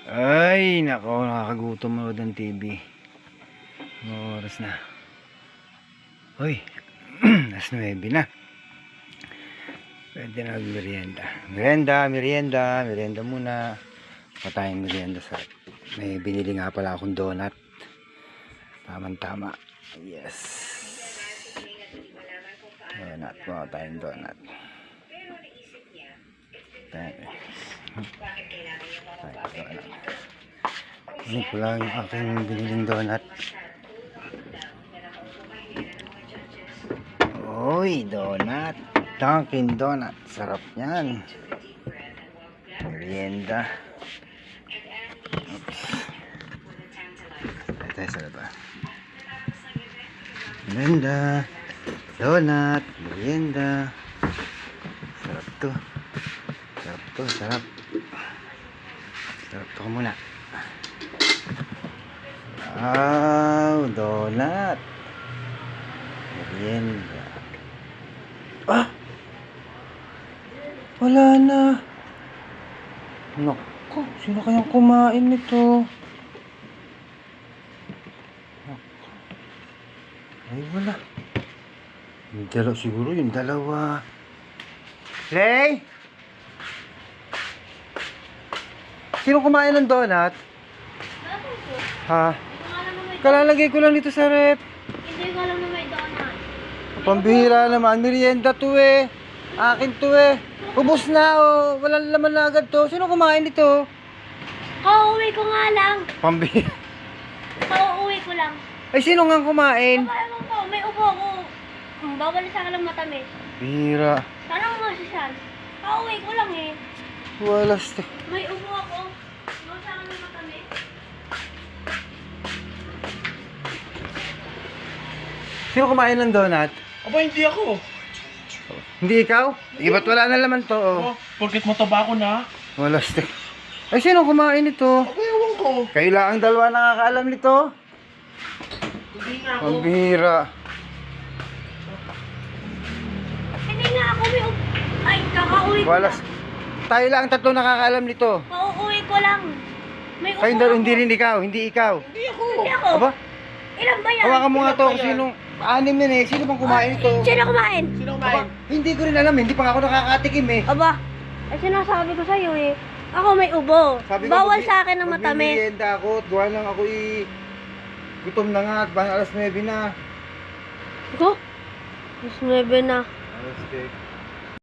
Ay, nako, nakakagutom manood ng TV. Ano oras na? Hoy, alas 9 na. Pwede na merienda. Merienda muna. Patayang merienda sa... May binili nga pala akong donut. Tama. Yes. Donut. Patayang donut. Ini ko lang yung aking biniling donut. Oy, donut. Dunkin Donut. Sarap yan. Merienda. Oops. Tayo sa laba. Merienda. Donut. Merienda. Sarap to. Sarap to muna. Wow, donut. Merienda. Ah! Wala na. Naku, sino kayang kumain nito? Naku. Ay, wala. Yung dalawa, siguro yung dalawa. Ray! Sino kumain ng donut? Ha? Kalalagay ko lang dito sa rep. Hindi ko alam na may donut. Pambihira naman. Merienda to eh. Akin to eh. Ubus na oh. Walang laman na agad to. Sino kumain dito? Kauuwi ko nga lang. Pambihira. Kauuwi ko lang. Ay, sino nga kumain? Aba, ewan ko. May ubo ako. Bawal sa akin ng matamis. Bihira. Tanong mo si San. Kauuwi ko lang eh. Walas to. May ubo ako. Bawal sa akin ng matamis. Sino kumain ng donut? Aba, hindi ako. Hindi ikaw? Ba't wala na laman to oh. Porket mataba ko na. Walas to. Ay, sino kumain nito? Aba, ewan ko. Kailangan dalawa nakakaalam nito. Hindi nga ako. Pambihira. Hindi nga ako may ubo. Ay, kakauwi ko Walas. lang. Tayo lang tatlo nakakaalam nito. Kauuwi ko lang. May ubo Kayong dalawa, hindi rin ikaw, hindi ikaw. Hindi ako. Hindi ako. Aba, Ilan ba yan? hawakan mo nga to Ilan ba kung yan? sinong anim yun eh. Sino bang kumain ito? Sino kumain? Sino Aba, kumain? hindi ko rin alam, hindi pa ako nakakatikim eh. Aba, ay sinasabi ko sa'yo eh. Ako may ubo. Sabi ko, Bawal sa akin ng matamis. Magmimerienda ako at gawa lang ako gutom na nga at alas 9 na. Ito? Mas 9 na. Alas 10.